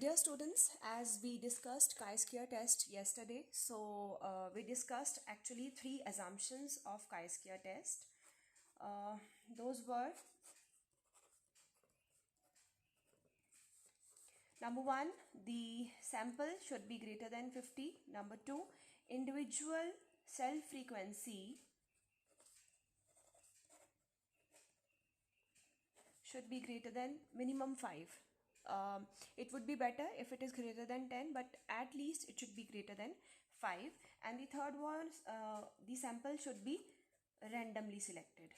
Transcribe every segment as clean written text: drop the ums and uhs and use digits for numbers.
Dear students, as we discussed chi-square test yesterday, so we discussed actually 3 assumptions of chi-square test. Those were: number 1, the sample should be greater than 50. Number 2, individual cell frequency should be greater than minimum 5. It would be better if it is greater than 10, but at least it should be greater than 5. And the third was the sample should be randomly selected,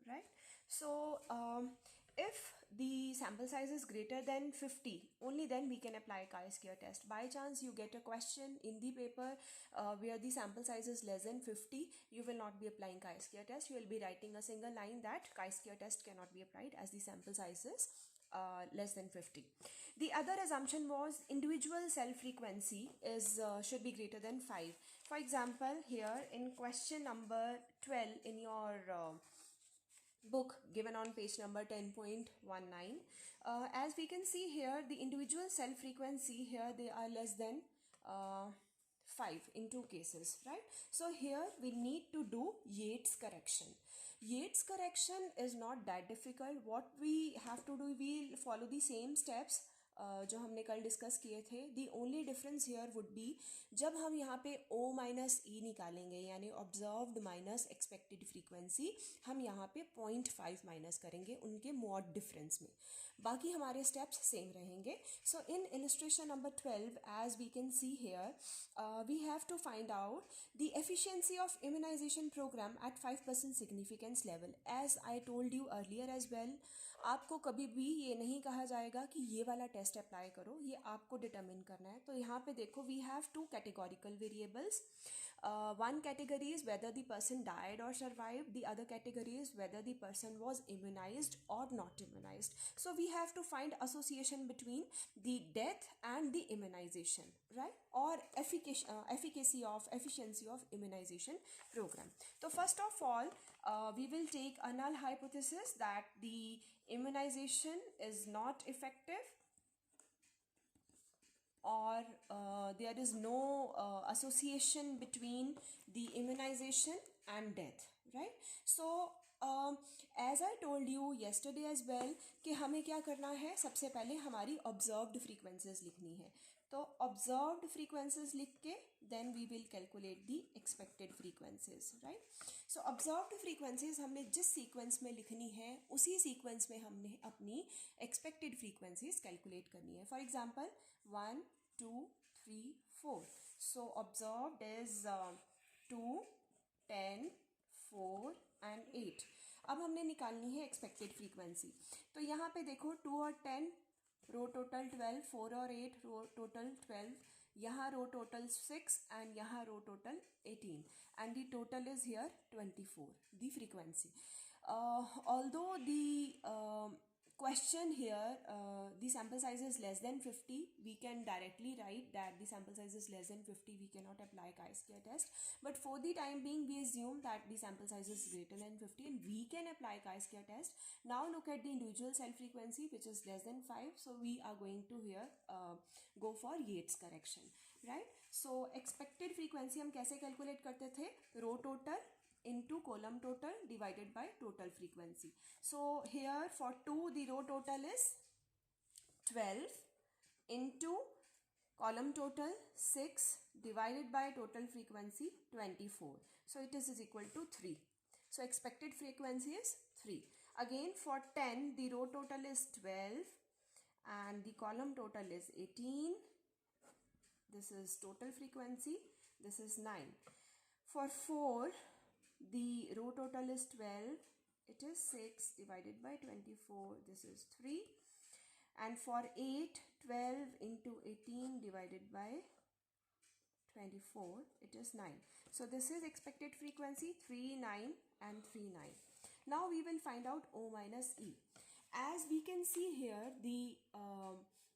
right? So if the sample size is greater than 50, only then we can apply chi-square test. By chance you get a question in the paper where the sample size is less than 50, you will not be applying chi-square test. You will be writing a single line that chi-square test cannot be applied as the sample size is less than 50. The other assumption was individual cell frequency is should be greater than 5. For example, here in question number 12 in your book given on page number 10.19, as we can see here, the individual cell frequency here, they are less than 5 in 2 cases, right? So here we need to do Yates correction. Yates correction is not that difficult. What we have to do, we'll follow the same steps जो हमने कल discuss किए थे. The only difference here would be, जब हम यहाँ पे O minus ई निकालेंगे यानी ऑब्जर्व्ड माइनस एक्सपेक्टेड फ्रीक्वेंसी, हम यहाँ पे 0.5 माइनस करेंगे उनके मॉड डिफरेंस में. बाकी हमारे स्टेप्स सेम रहेंगे. So in illustration number 12, as we can see here, we have to find out the efficiency of immunisation programme at 5% significance level. As I told you earlier as well, आपको कभी भी ये नहीं कहा जाएगा कि ये वाला टेस्ट अप्लाई करो, ये आपको डिटरमिन करना है. तो यहाँ पे देखो, we have 2 categorical variables. One category is whether the person died or survived, the other category is whether the person was immunized or not immunized. So we have to find association between the death and the immunization, right? Or efficacy of immunization program. So first of all, we will take a null hypothesis that the immunization is not effective, or there is no association between the immunization and death, right? So as I told you yesterday as well कि हमें क्या करना है, सबसे पहले हमारी observed frequencies लिखनी है. तो observed frequencies लिख के then we will calculate the expected frequencies, right? So observed frequencies हमने जिस sequence में लिखनी है, उसी sequence में हमने अपनी expected frequencies calculate करनी है. For example, 1, 2, 3, 4. So observed is 2, 10, 4 and 8. अब हमने निकालनी है एक्सपेक्टेड फ्रीक्वेंसी. तो यहाँ पे देखो 2 और 10 रो टोटल 12, 4 और 8 रो टोटल 12, यहाँ रो टोटल 6 एंड यहाँ row total 18 and the total is here 24, the frequency. Although the question here, the sample size is less than 50, we can directly write that the sample size is less than 50, we cannot apply chi-square test. But for the time being, we assume that the sample size is greater than 50 and we can apply chi-square test. Now look at the individual cell frequency, which is less than 5. So we are going to here go for Yates correction, right? So expected frequency हम कैसे calculate करते थे? Row total into column total divided by total frequency. So here for 2, the row total is 12 into column total 6 divided by total frequency 24. So it is equal to 3. So expected frequency is 3. Again for 10, the row total is 12 and the column total is 18. This is total frequency. This is 9. For 4, the row total is 12, it is 6 divided by 24, this is 3. And for 8, 12 into 18 divided by 24, it is 9. So this is expected frequency 3, 9 and 3, 9. Now we will find out O minus E. As we can see here, the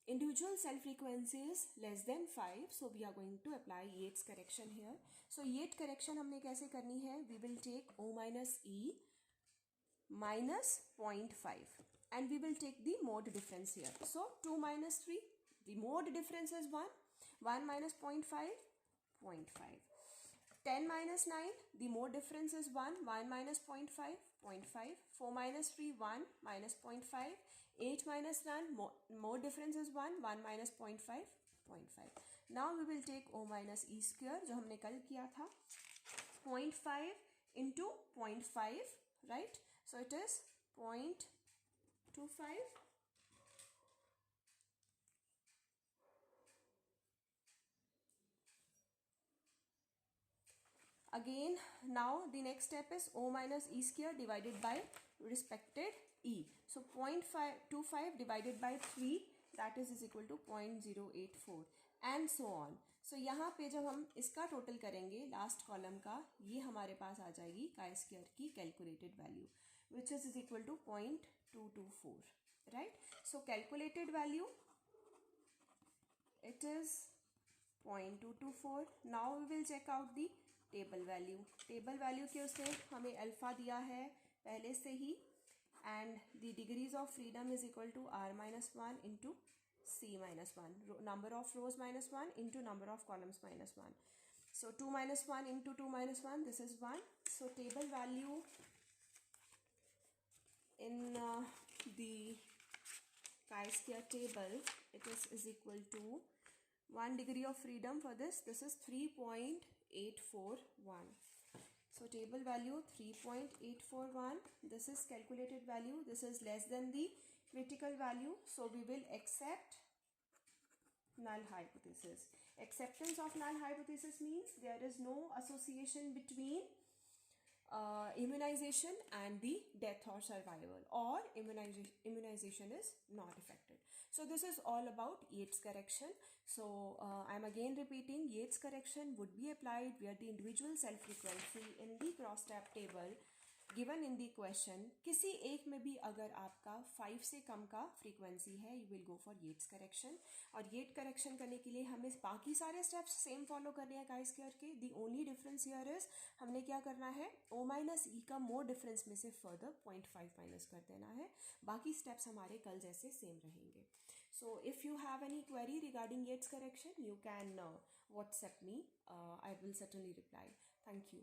individual cell frequency is less than 5, so we are going to apply Yates correction here. So Yates correction हमने कैसे करनी है? We will take O minus E minus 0.5 and we will take the mode difference here. So 2 minus 3, the mode difference is 1. 1 minus 0.5, 0.5. 10 minus 9, the mode difference is 1. 1 minus 0.5, 0.5. 4 minus 3, 1 minus 0.5. 8 minus 9, mode difference is 1. 1 minus 0.5, 0.5. Now we will take O minus E square जो हमने कल किया था. 0.5 into 0.5, right? So it is 0.25. Again, now the next step is O minus E square divided by respected E. So 0.25 divided by 3, that is equal to 0.084 and so on. So यहाँ पे जब हम इसका टोटल करेंगे last column का, ये हमारे पास आ जाएगी काई स्क्वायर की calculated value which is equal to 0.224, right. So calculated value it is 0.224. Now we will check out the table value. Table value के उसने हमें अल्फा दिया है पहले से ही, and the degrees of freedom is equal to r minus 1 into c minus 1. Number of rows minus 1 into number of columns minus 1. So 2 minus 1 into 2 minus 1, this is 1. So table value in the chi-square table, it is equal to 1 degree of freedom for this. This is 3.841. So table value 3.841. This is calculated value. This is less than the critical value. So we will accept null hypothesis. Acceptance of null hypothesis means there is no association between immunization and the death or survival, or immunization is not affected. So this is all about Yates correction. So I am again repeating, Yates correction would be applied where the individual self frequency in the cross tab table given in the question, किसी एक में भी अगर आपका 5 से कम का frequency है, you will go for Yates correction. और येट करेक्शन करने के लिए हमें बाकी सारे स्टेप्स सेम फॉलो करने हैं काई स्क्वायर के. The only difference here is हमने क्या करना है, ओ माइनस ई का मोड डिफरेंस में से फर्दर 0.5 माइनस कर देना है. बाकी स्टेप्स हमारे कल जैसे सेम रहेंगे. So if you have any query regarding Yates correction, you can WhatsApp me. I will certainly reply. Thank you.